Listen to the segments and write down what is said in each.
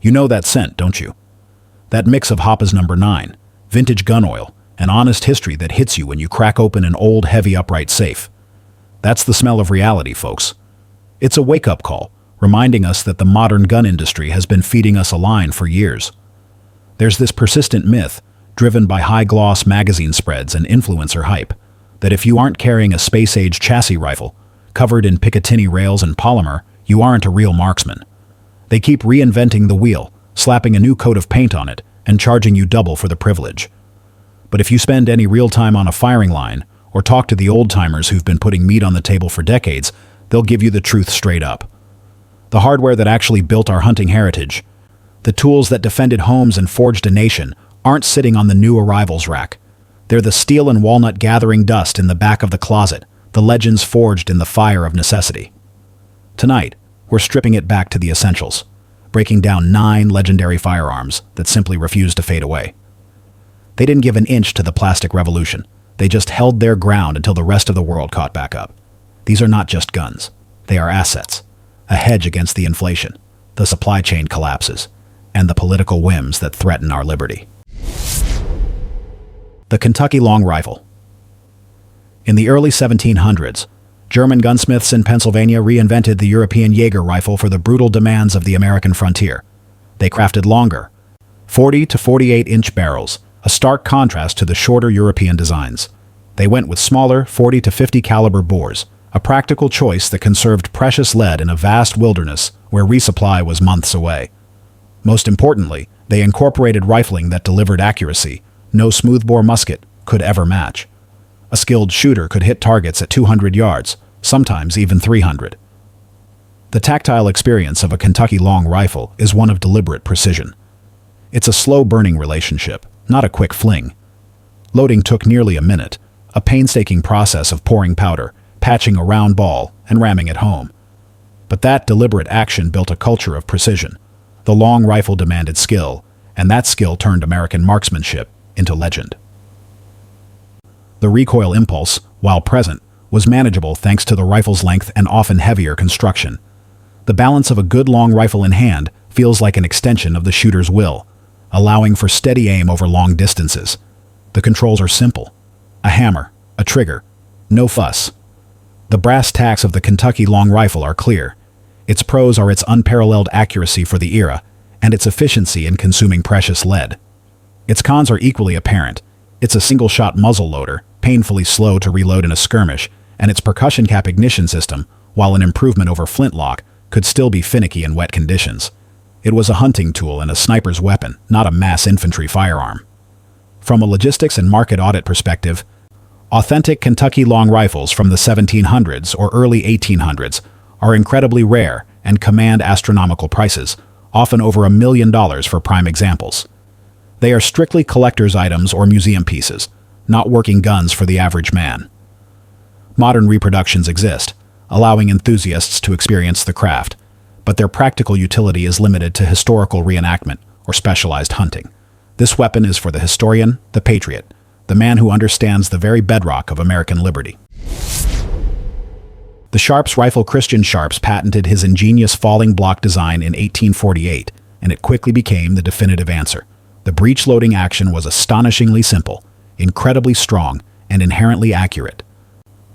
You know that scent, don't you? That mix of Hoppa's number 9, vintage gun oil, and honest history that hits you when you crack open an old, heavy upright safe. That's the smell of reality, folks. It's a wake-up call, reminding us that the modern gun industry has been feeding us a line for years. There's this persistent myth, driven by high-gloss magazine spreads and influencer hype, that if you aren't carrying a space-age chassis rifle, covered in Picatinny rails and polymer, you aren't a real marksman. They keep reinventing the wheel, slapping a new coat of paint on it, and charging you double for the privilege. But if you spend any real time on a firing line, or talk to the old-timers who've been putting meat on the table for decades, they'll give you the truth straight up. The hardware that actually built our hunting heritage, the tools that defended homes and forged a nation, aren't sitting on the new arrivals rack. They're the steel and walnut gathering dust in the back of the closet, the legends forged in the fire of necessity. Tonight, we're stripping it back to the essentials, breaking down 9 legendary firearms that simply refuse to fade away. They didn't give an inch to the plastic revolution. They just held their ground until the rest of the world caught back up. These are not just guns. They are assets, a hedge against the inflation, the supply chain collapses, and the political whims that threaten our liberty. The Kentucky Long Rifle. In the early 1700s, German gunsmiths in Pennsylvania reinvented the European Jaeger rifle for the brutal demands of the American frontier. They crafted longer, 40 to 48-inch barrels, a stark contrast to the shorter European designs. They went with smaller 40 to 50 caliber bores, a practical choice that conserved precious lead in a vast wilderness where resupply was months away. Most importantly, they incorporated rifling that delivered accuracy no smoothbore musket could ever match. A skilled shooter could hit targets at 200 yards, sometimes even 300. The tactile experience of a Kentucky long rifle is one of deliberate precision. It's a slow-burning relationship, not a quick fling. Loading took nearly a minute, a painstaking process of pouring powder, patching a round ball, and ramming it home. But that deliberate action built a culture of precision. The long rifle demanded skill, and that skill turned American marksmanship into legend. The recoil impulse, while present, was manageable thanks to the rifle's length and often heavier construction. The balance of a good long rifle in hand feels like an extension of the shooter's will, allowing for steady aim over long distances. The controls are simple. A hammer, a trigger, no fuss. The brass tacks of the Kentucky long rifle are clear. Its pros are its unparalleled accuracy for the era, and its efficiency in consuming precious lead. Its cons are equally apparent. It's a single-shot muzzle loader, painfully slow to reload in a skirmish, and its percussion cap ignition system, while an improvement over flintlock, could still be finicky in wet conditions. It was a hunting tool and a sniper's weapon, not a mass infantry firearm. From a logistics and market audit perspective, authentic Kentucky long rifles from the 1700s or early 1800s are incredibly rare and command astronomical prices, often over $1 million for prime examples. They are strictly collector's items or museum pieces, not working guns for the average man. Modern reproductions exist, allowing enthusiasts to experience the craft, but their practical utility is limited to historical reenactment or specialized hunting. This weapon is for the historian, the patriot, the man who understands the very bedrock of American liberty. The Sharps rifle. Christian Sharps patented his ingenious falling block design in 1848, and it quickly became the definitive answer. The breech-loading action was astonishingly simple, incredibly strong, and inherently accurate.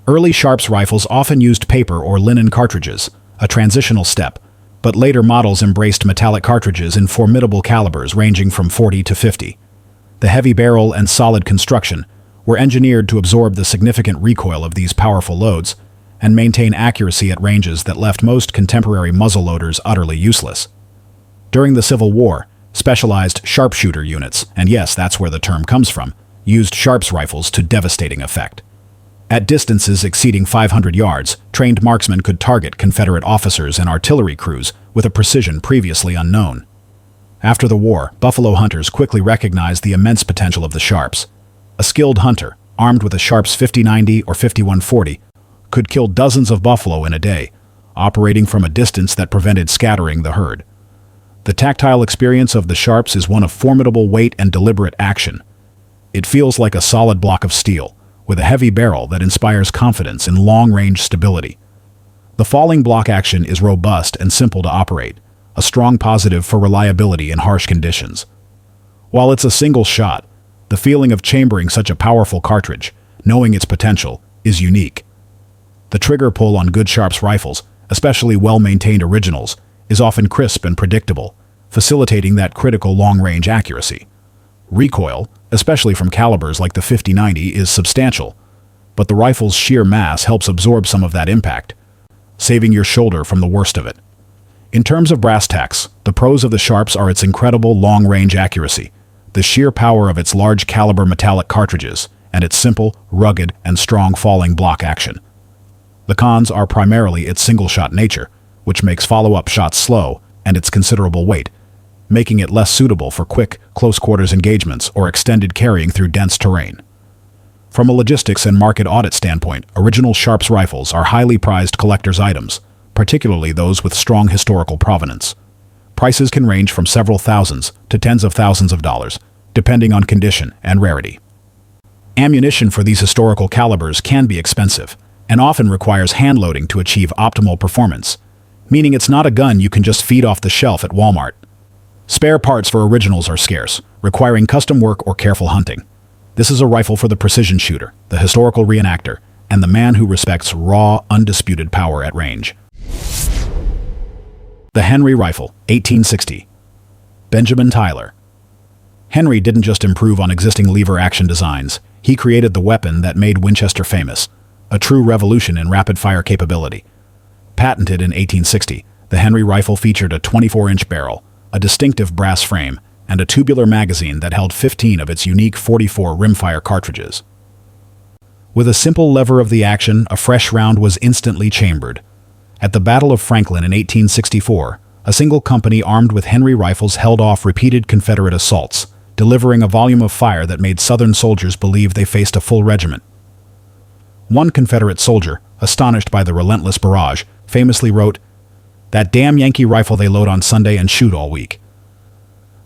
Early Sharps rifles often used paper or linen cartridges, a transitional step, but later models embraced metallic cartridges in formidable calibers ranging from 40 to 50. The heavy barrel and solid construction were engineered to absorb the significant recoil of these powerful loads and maintain accuracy at ranges that left most contemporary muzzleloaders utterly useless. During the Civil War, specialized sharpshooter units, and yes, that's where the term comes from, used Sharps rifles to devastating effect. At distances exceeding 500 yards, trained marksmen could target Confederate officers and artillery crews with a precision previously unknown. After the war, buffalo hunters quickly recognized the immense potential of the Sharps. A skilled hunter, armed with a Sharps 50-90 or 51-40, could kill dozens of buffalo in a day, operating from a distance that prevented scattering the herd. The tactile experience of the Sharps is one of formidable weight and deliberate action. It feels like a solid block of steel, with a heavy barrel that inspires confidence in long-range stability. The falling block action is robust and simple to operate, a strong positive for reliability in harsh conditions. While it's a single shot, the feeling of chambering such a powerful cartridge, knowing its potential, is unique. The trigger pull on good Sharps rifles, especially well-maintained originals, is often crisp and predictable, facilitating that critical long-range accuracy. Recoil, especially from calibers like the 50-90, is substantial, but the rifle's sheer mass helps absorb some of that impact, saving your shoulder from the worst of it. In terms of brass tacks, the pros of the Sharps are its incredible long-range accuracy, the sheer power of its large-caliber metallic cartridges, and its simple, rugged, and strong falling block action. The cons are primarily its single-shot nature, which makes follow-up shots slow, and its considerable weight, making it less suitable for quick, close-quarters engagements or extended carrying through dense terrain. From a logistics and market audit standpoint, original Sharps rifles are highly prized collector's items, particularly those with strong historical provenance. Prices can range from several thousands to tens of thousands of dollars, depending on condition and rarity. Ammunition for these historical calibers can be expensive, and often requires hand-loading to achieve optimal performance, meaning it's not a gun you can just feed off the shelf at Walmart. Spare parts for originals are scarce, requiring custom work or careful hunting. This is a rifle for the precision shooter, the historical reenactor, and the man who respects raw, undisputed power at range. The Henry Rifle, 1860. Benjamin Tyler. Henry didn't just improve on existing lever-action designs, he created the weapon that made Winchester famous, a true revolution in rapid-fire capability. Patented in 1860, the Henry rifle featured a 24-inch barrel, a distinctive brass frame, and a tubular magazine that held 15 of its unique 44 rimfire cartridges. With a simple lever of the action, a fresh round was instantly chambered. At the Battle of Franklin in 1864, a single company armed with Henry rifles held off repeated Confederate assaults, delivering a volume of fire that made Southern soldiers believe they faced a full regiment. One Confederate soldier, astonished by the relentless barrage, famously wrote, "That damn Yankee rifle they load on Sunday and shoot all week."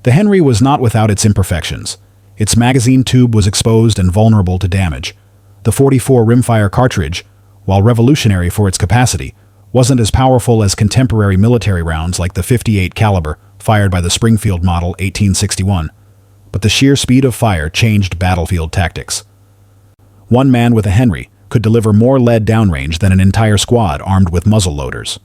The Henry was not without its imperfections. Its magazine tube was exposed and vulnerable to damage. The 44 rimfire cartridge, while revolutionary for its capacity, wasn't as powerful as contemporary military rounds like the 58 caliber fired by the Springfield Model 1861, but the sheer speed of fire changed battlefield tactics. One man with a Henry could deliver more lead downrange than an entire squad armed with muzzle loaders.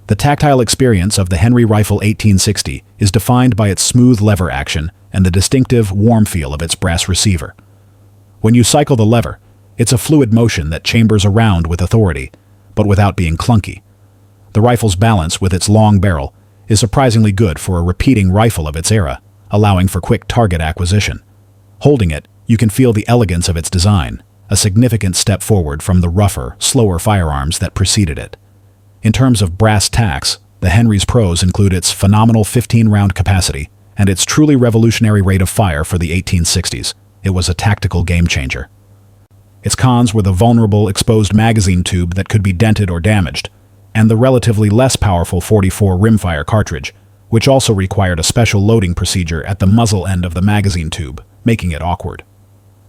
The tactile experience of the Henry Rifle 1860 is defined by its smooth lever action and the distinctive, warm feel of its brass receiver. When you cycle the lever, it's a fluid motion that chambers around with authority, but without being clunky. The rifle's balance with its long barrel is surprisingly good for a repeating rifle of its era, allowing for quick target acquisition. Holding it, you can feel the elegance of its design, a significant step forward from the rougher, slower firearms that preceded it. In terms of brass tacks, the Henry's pros include its phenomenal 15-round capacity and its truly revolutionary rate of fire for the 1860s. It was a tactical game-changer. Its cons were the vulnerable, exposed magazine tube that could be dented or damaged, and the relatively less powerful 44 rimfire cartridge, which also required a special loading procedure at the muzzle end of the magazine tube, making it awkward.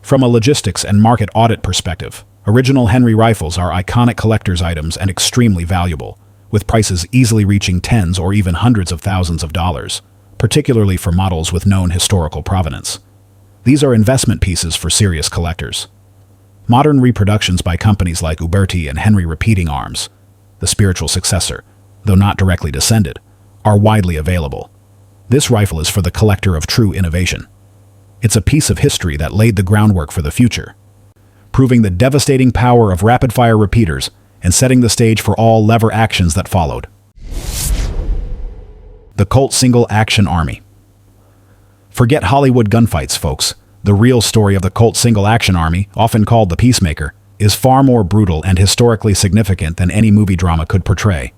From a logistics and market audit perspective, original Henry rifles are iconic collector's items and extremely valuable, with prices easily reaching tens or even hundreds of thousands of dollars, particularly for models with known historical provenance. These are investment pieces for serious collectors. Modern reproductions by companies like Uberti and Henry Repeating Arms, the spiritual successor, though not directly descended, are widely available. This rifle is for the collector of true innovation. It's a piece of history that laid the groundwork for the future, proving the devastating power of rapid-fire repeaters and setting the stage for all lever actions that followed. The Colt Single-Action Army. Forget Hollywood gunfights, folks. The real story of the Colt Single-Action Army, often called the Peacemaker, is far more brutal and historically significant than any movie drama could portray.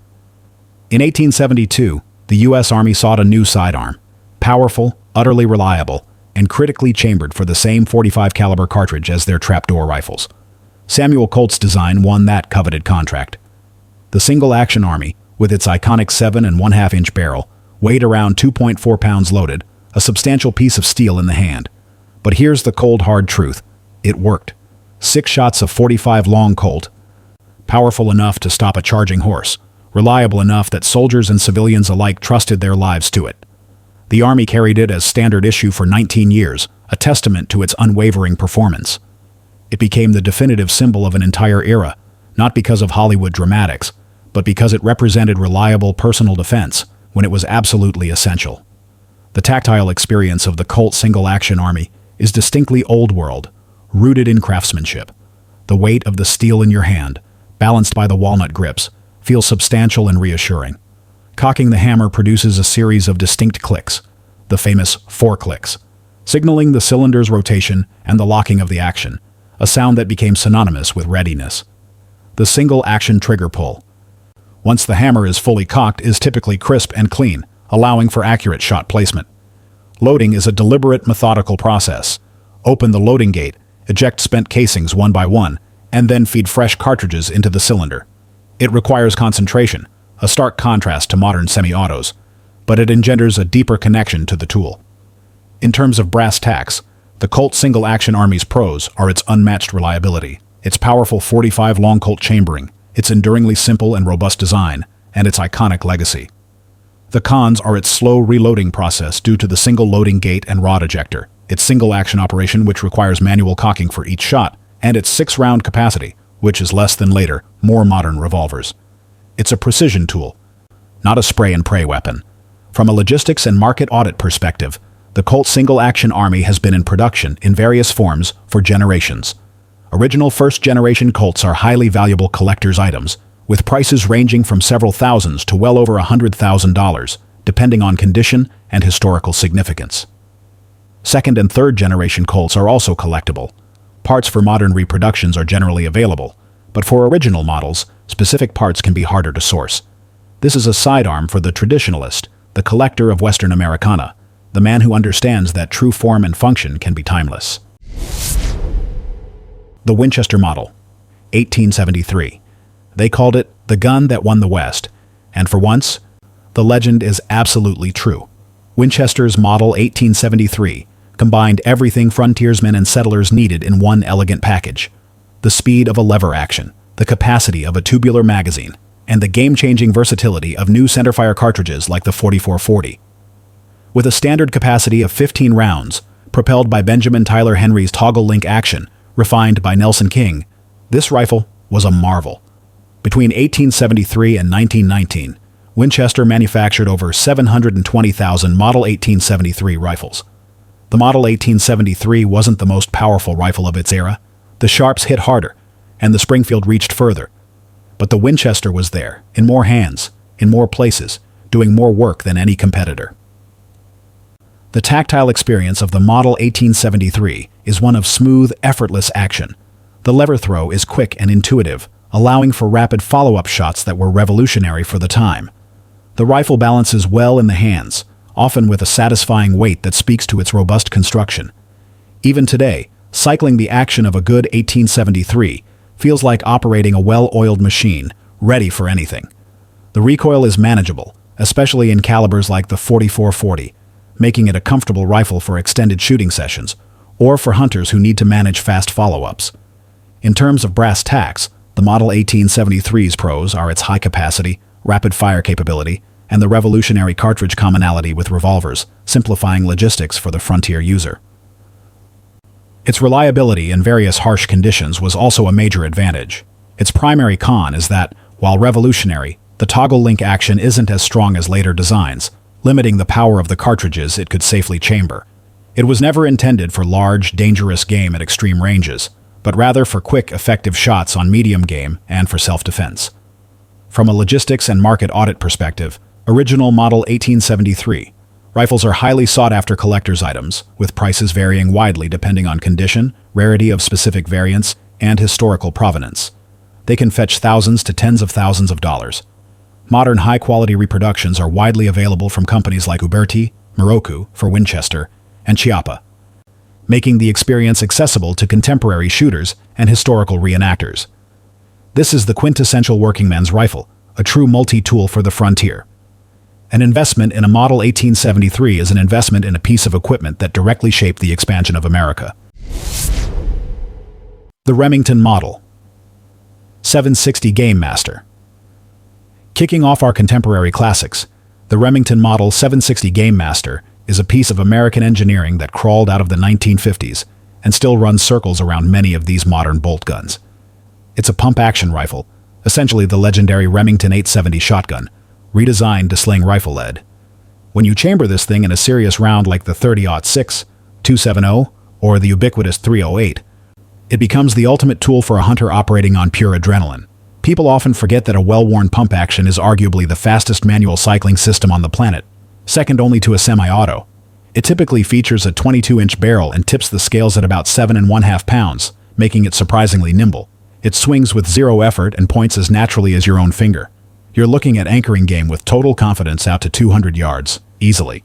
In 1872, the U.S. Army sought a new sidearm, powerful, utterly reliable, and critically chambered for the same .45 caliber cartridge as their trapdoor rifles. Samuel Colt's design won that coveted contract. The Single-Action Army, with its iconic 7.5-inch barrel, weighed around 2.4 pounds loaded, a substantial piece of steel in the hand. But here's the cold, hard truth. It worked. 6 shots of .45 long Colt, powerful enough to stop a charging horse, reliable enough that soldiers and civilians alike trusted their lives to it. The Army carried it as standard issue for 19 years, a testament to its unwavering performance. It became the definitive symbol of an entire era, not because of Hollywood dramatics, but because it represented reliable personal defense when it was absolutely essential. The tactile experience of the Colt single-action Army is distinctly old world, rooted in craftsmanship. The weight of the steel in your hand, balanced by the walnut grips, feels substantial and reassuring. Cocking the hammer produces a series of distinct clicks, the famous 4 clicks, signaling the cylinder's rotation and the locking of the action, a sound that became synonymous with readiness. The single-action trigger pull. Once the hammer is fully cocked, is typically crisp and clean, allowing for accurate shot placement. Loading is a deliberate, methodical process. Open the loading gate, eject spent casings one by one, and then feed fresh cartridges into the cylinder. It requires concentration, a stark contrast to modern semi-autos, but it engenders a deeper connection to the tool. In terms of brass tacks, the Colt single-action Army's pros are its unmatched reliability, its powerful 45 long Colt chambering, its enduringly simple and robust design, and its iconic legacy. The cons are its slow reloading process due to the single loading gate and rod ejector, its single-action operation which requires manual cocking for each shot, and its 6-round capacity, which is less than later, more modern revolvers. It's a precision tool, not a spray-and-pray weapon. From a logistics and market audit perspective, the Colt single-action Army has been in production in various forms for generations. Original first-generation Colts are highly valuable collector's items, with prices ranging from several thousands to well over $100,000, depending on condition and historical significance. Second- and third-generation Colts are also collectible. Parts for modern reproductions are generally available, but for original models, specific parts can be harder to source. This is a sidearm for the traditionalist, the collector of Western Americana, the man who understands that true form and function can be timeless. The Winchester model, 1873. They called it the gun that won the West, and for once, the legend is absolutely true. Winchester's Model 1873 combined everything frontiersmen and settlers needed in one elegant package: the speed of a lever action, the capacity of a tubular magazine, and the game-changing versatility of new centerfire cartridges like the 4440. With a standard capacity of 15 rounds, propelled by Benjamin Tyler Henry's toggle link action, refined by Nelson King, this rifle was a marvel. Between 1873 and 1919, Winchester manufactured over 720,000 Model 1873 rifles. The Model 1873 wasn't the most powerful rifle of its era. The Sharps hit harder, and the Springfield reached further. But the Winchester was there, in more hands, in more places, doing more work than any competitor. The tactile experience of the Model 1873 is one of smooth, effortless action. The lever throw is quick and intuitive, allowing for rapid follow-up shots that were revolutionary for the time. The rifle balances well in the hands, often with a satisfying weight that speaks to its robust construction. Even today, cycling the action of a good 1873 feels like operating a well-oiled machine, ready for anything. The recoil is manageable, especially in calibers like the 4440, making it a comfortable rifle for extended shooting sessions, or for hunters who need to manage fast follow-ups. In terms of brass tacks, the Model 1873's pros are its high capacity, rapid fire capability, and the revolutionary cartridge commonality with revolvers, simplifying logistics for the frontier user. Its reliability in various harsh conditions was also a major advantage. Its primary con is that, while revolutionary, the toggle link action isn't as strong as later designs, limiting the power of the cartridges it could safely chamber. It was never intended for large, dangerous game at extreme ranges, but rather for quick, effective shots on medium game and for self-defense. From a logistics and market audit perspective, original Model 1873 rifles are highly sought-after collector's items, with prices varying widely depending on condition, rarity of specific variants, and historical provenance. They can fetch thousands to tens of thousands of dollars. Modern high-quality reproductions are widely available from companies like Uberti, Moroku for Winchester, and Chiappa, making the experience accessible to contemporary shooters and historical reenactors. This is the quintessential working man's rifle, a true multi-tool for the frontier. An investment in a Model 1873 is an investment in a piece of equipment that directly shaped the expansion of America. The Remington Model 760 Gamemaster. Kicking off our contemporary classics, the Remington Model 760 Gamemaster is a piece of American engineering that crawled out of the 1950s and still runs circles around many of these modern bolt guns. It's a pump-action rifle, essentially the legendary Remington 870 shotgun, redesigned to sling rifle lead. When you chamber this thing in a serious round like the 30-06, 270, or the ubiquitous 308, it becomes the ultimate tool for a hunter operating on pure adrenaline. People often forget that a well-worn pump action is arguably the fastest manual cycling system on the planet, second only to a semi-auto. It typically features a 22-inch barrel and tips the scales at about 7.5 pounds, making it surprisingly nimble. It swings with zero effort and points as naturally as your own finger. You're looking at anchoring game with total confidence out to 200 yards, easily.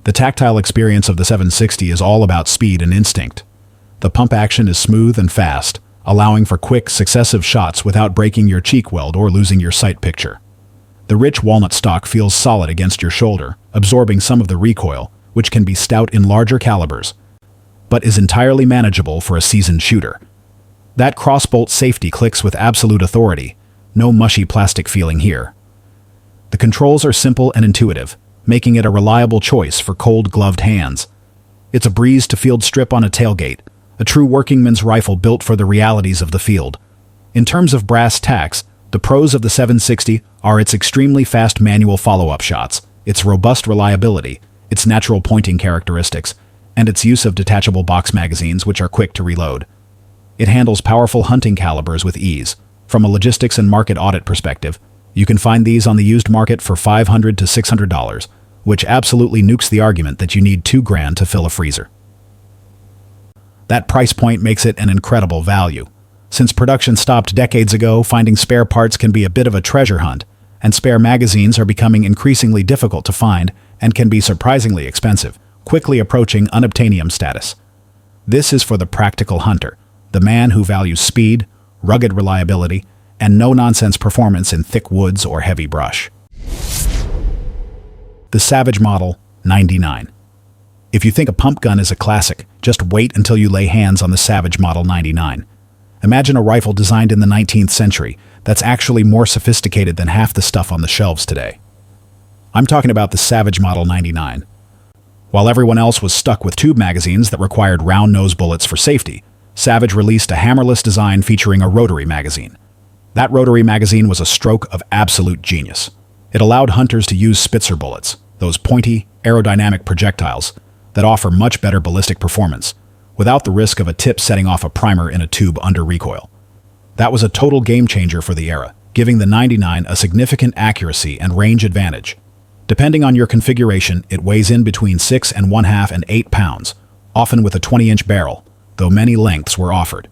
The tactile experience of the 760 is all about speed and instinct. The pump action is smooth and fast, allowing for quick, successive shots without breaking your cheek weld or losing your sight picture. The rich walnut stock feels solid against your shoulder, absorbing some of the recoil, which can be stout in larger calibers, but is entirely manageable for a seasoned shooter. That crossbolt safety clicks with absolute authority, no mushy plastic feeling here. The controls are simple and intuitive, making it a reliable choice for cold-gloved hands. It's a breeze to field strip on a tailgate, a true workingman's rifle built for the realities of the field. In terms of brass tacks, the pros of the 760 are its extremely fast manual follow-up shots, its robust reliability, its natural pointing characteristics, and its use of detachable box magazines which are quick to reload. It handles powerful hunting calibers with ease. From a logistics and market audit perspective, you can find these on the used market for $500 to $600, which absolutely nukes the argument that you need $2,000 to fill a freezer. That price point makes it an incredible value. Since production stopped decades ago, finding spare parts can be a bit of a treasure hunt, and spare magazines are becoming increasingly difficult to find and can be surprisingly expensive, quickly approaching unobtainium status. This is for the practical hunter, the man who values speed, rugged reliability, and no-nonsense performance in thick woods or heavy brush. The Savage Model 99. If you think a pump gun is a classic, just wait until you lay hands on the Savage Model 99. Imagine a rifle designed in the 19th century that's actually more sophisticated than half the stuff on the shelves today. I'm talking about the Savage Model 99. While everyone else was stuck with tube magazines that required round-nose bullets for safety, Savage released a hammerless design featuring a rotary magazine. That rotary magazine was a stroke of absolute genius. It allowed hunters to use Spitzer bullets, those pointy, aerodynamic projectiles that offer much better ballistic performance, without the risk of a tip setting off a primer in a tube under recoil. That was a total game-changer for the era, giving the 99 a significant accuracy and range advantage. Depending on your configuration, it weighs in between 6.5 and 8 pounds, often with a 20-inch barrel, though many lengths were offered.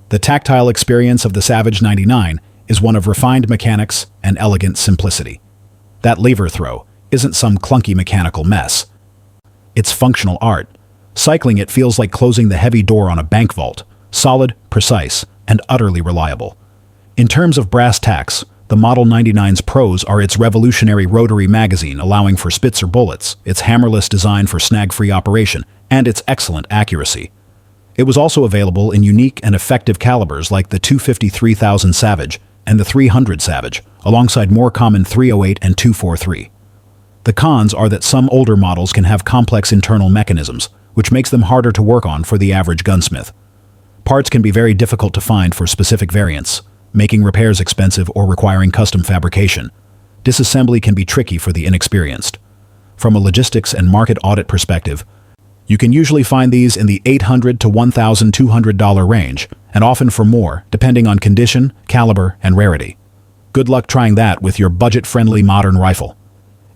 The tactile experience of the Savage 99 is one of refined mechanics and elegant simplicity. That lever throw isn't some clunky mechanical mess. It's functional art. Cycling it feels like closing the heavy door on a bank vault, solid, precise, and utterly reliable. In terms of brass tacks, the Model 99's pros are its revolutionary rotary magazine allowing for Spitzer bullets, its hammerless design for snag-free operation, and its excellent accuracy. It was also available in unique and effective calibers like the 253,000 Savage and the 300 Savage, alongside more common 308 and 243. The cons are that some older models can have complex internal mechanisms, which makes them harder to work on for the average gunsmith. Parts can be very difficult to find for specific variants, making repairs expensive or requiring custom fabrication. Disassembly can be tricky for the inexperienced. From a logistics and market audit perspective, you can usually find these in the $800 to $1,200 range, and often for more, depending on condition, caliber, and rarity. Good luck trying that with your budget-friendly modern rifle.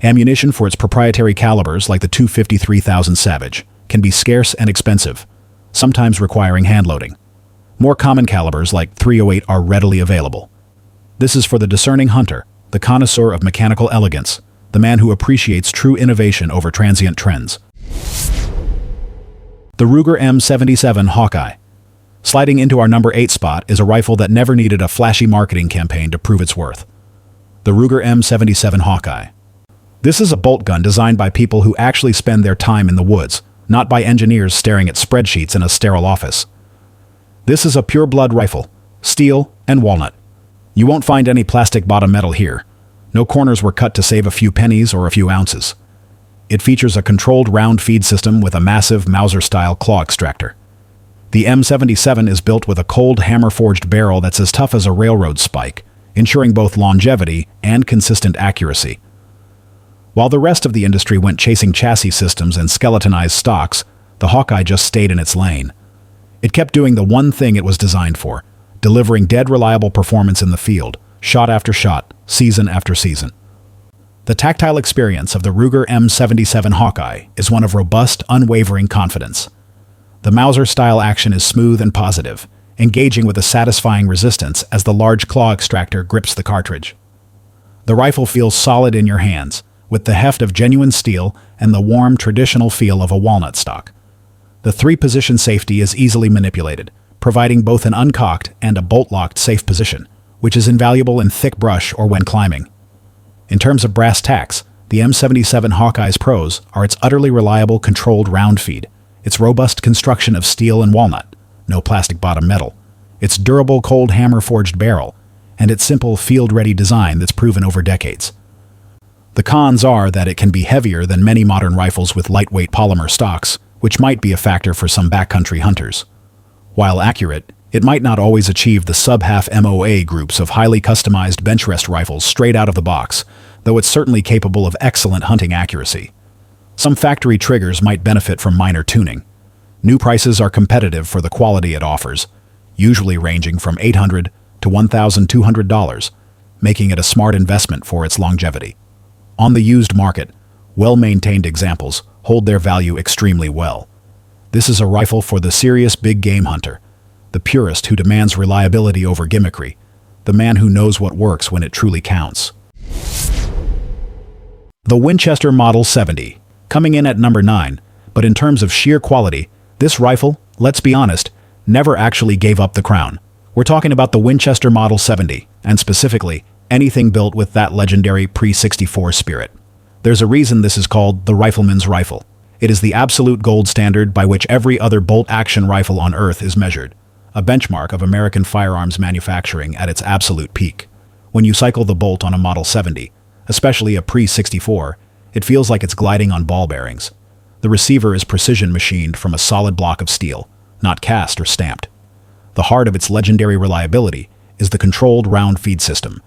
Ammunition for its proprietary calibers, like the 253,000 Savage, can be scarce and expensive, sometimes requiring hand-loading. More common calibers, like 308, are readily available. This is for the discerning hunter, the connoisseur of mechanical elegance, the man who appreciates true innovation over transient trends. The Ruger M77 Hawkeye. Sliding into our number 8 spot is a rifle that never needed a flashy marketing campaign to prove its worth. The Ruger M77 Hawkeye. This is a bolt gun designed by people who actually spend their time in the woods, not by engineers staring at spreadsheets in a sterile office. This is a pure-blood rifle, steel and walnut. You won't find any plastic bottom metal here. No corners were cut to save a few pennies or a few ounces. It features a controlled round feed system with a massive Mauser-style claw extractor. The M77 is built with a cold hammer-forged barrel that's as tough as a railroad spike, ensuring both longevity and consistent accuracy. While the rest of the industry went chasing chassis systems and skeletonized stocks, the Hawkeye just stayed in its lane. It kept doing the one thing it was designed for, delivering dead reliable performance in the field, shot after shot, season after season. The tactile experience of the Ruger M77 Hawkeye is one of robust, unwavering confidence. The Mauser-style action is smooth and positive, engaging with a satisfying resistance as the large claw extractor grips the cartridge. The rifle feels solid in your hands, with the heft of genuine steel and the warm, traditional feel of a walnut stock. The three-position safety is easily manipulated, providing both an uncocked and a bolt-locked safe position, which is invaluable in thick brush or when climbing. In terms of brass tacks, the M77 Hawkeye's pros are its utterly reliable controlled round feed, its robust construction of steel and walnut, no plastic bottom metal, its durable cold hammer-forged barrel, and its simple field-ready design that's proven over decades. The cons are that it can be heavier than many modern rifles with lightweight polymer stocks, which might be a factor for some backcountry hunters. While accurate, it might not always achieve the sub-half MOA groups of highly customized bench rest rifles straight out of the box, though it's certainly capable of excellent hunting accuracy. Some factory triggers might benefit from minor tuning. New prices are competitive for the quality it offers, usually ranging from $800 to $1,200, making it a smart investment for its longevity. On the used market, well-maintained examples hold their value extremely well. This is a rifle for the serious big game hunter, the purist who demands reliability over gimmickry, the man who knows what works when it truly counts. The Winchester Model 70, coming in at number 9, but in terms of sheer quality, this rifle, let's be honest, never actually gave up the crown. We're talking about the Winchester Model 70, and specifically, anything built with that legendary pre-64 spirit. There's a reason this is called the Rifleman's rifle. It is the absolute gold standard by which every other bolt-action rifle on Earth is measured, a benchmark of American firearms manufacturing at its absolute peak. When you cycle the bolt on a Model 70, especially a pre-64, it feels like it's gliding on ball bearings. The receiver is precision machined from a solid block of steel, not cast or stamped. The heart of its legendary reliability is the controlled round feed system,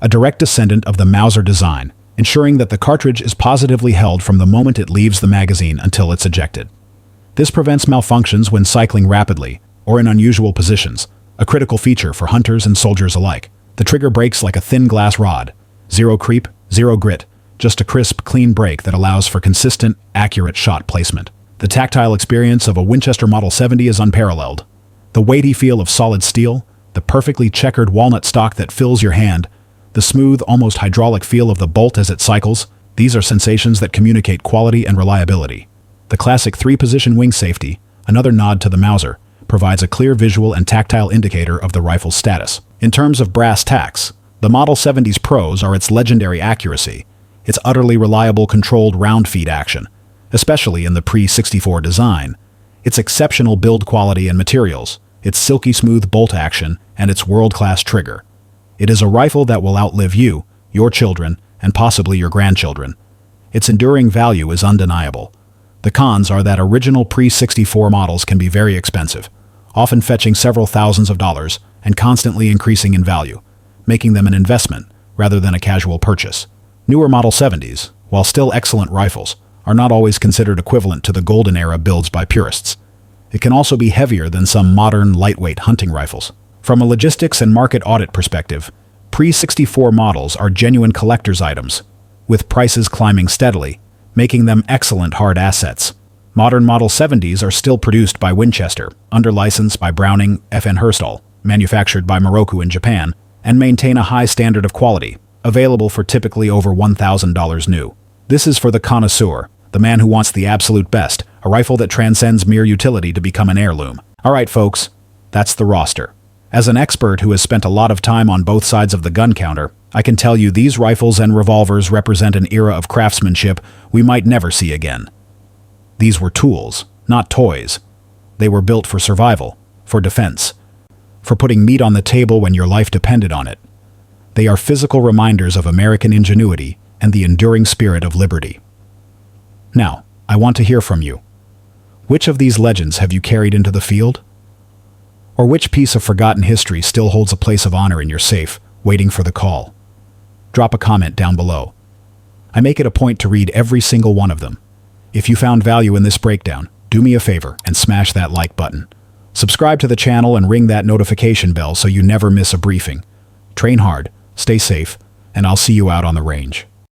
a direct descendant of the Mauser design, ensuring that the cartridge is positively held from the moment it leaves the magazine until it's ejected. This prevents malfunctions when cycling rapidly or in unusual positions, a critical feature for hunters and soldiers alike. The trigger breaks like a thin glass rod. Zero creep, zero grit, just a crisp, clean break that allows for consistent, accurate shot placement. The tactile experience of a Winchester Model 70 is unparalleled. The weighty feel of solid steel, the perfectly checkered walnut stock that fills your hand, the smooth, almost hydraulic feel of the bolt as it cycles, these are sensations that communicate quality and reliability. The classic three-position wing safety, another nod to the Mauser, provides a clear visual and tactile indicator of the rifle's status. In terms of brass tacks, the Model 70's pros are its legendary accuracy, its utterly reliable controlled round feed action, especially in the pre-64 design, its exceptional build quality and materials, its silky smooth bolt action, and its world-class trigger. It is a rifle that will outlive you, your children, and possibly your grandchildren. Its enduring value is undeniable. The cons are that original pre-64 models can be very expensive, often fetching several thousands of dollars and constantly increasing in value, making them an investment rather than a casual purchase. Newer Model 70s, while still excellent rifles, are not always considered equivalent to the golden era builds by purists. It can also be heavier than some modern, lightweight hunting rifles. From a logistics and market audit perspective, pre-64 models are genuine collector's items, with prices climbing steadily, making them excellent hard assets. Modern Model 70s are still produced by Winchester, under license by Browning FN Herstal, manufactured by Morocco in Japan, and maintain a high standard of quality, available for typically over $1,000 new. This is for the connoisseur, the man who wants the absolute best, a rifle that transcends mere utility to become an heirloom. Alright folks, that's the roster. As an expert who has spent a lot of time on both sides of the gun counter, I can tell you these rifles and revolvers represent an era of craftsmanship we might never see again. These were tools, not toys. They were built for survival, for defense, for putting meat on the table when your life depended on it. They are physical reminders of American ingenuity and the enduring spirit of liberty. Now, I want to hear from you. Which of these legends have you carried into the field? Or which piece of forgotten history still holds a place of honor in your safe, waiting for the call? Drop a comment down below. I make it a point to read every single one of them. If you found value in this breakdown, do me a favor and smash that like button. Subscribe to the channel and ring that notification bell so you never miss a briefing. Train hard, stay safe, and I'll see you out on the range.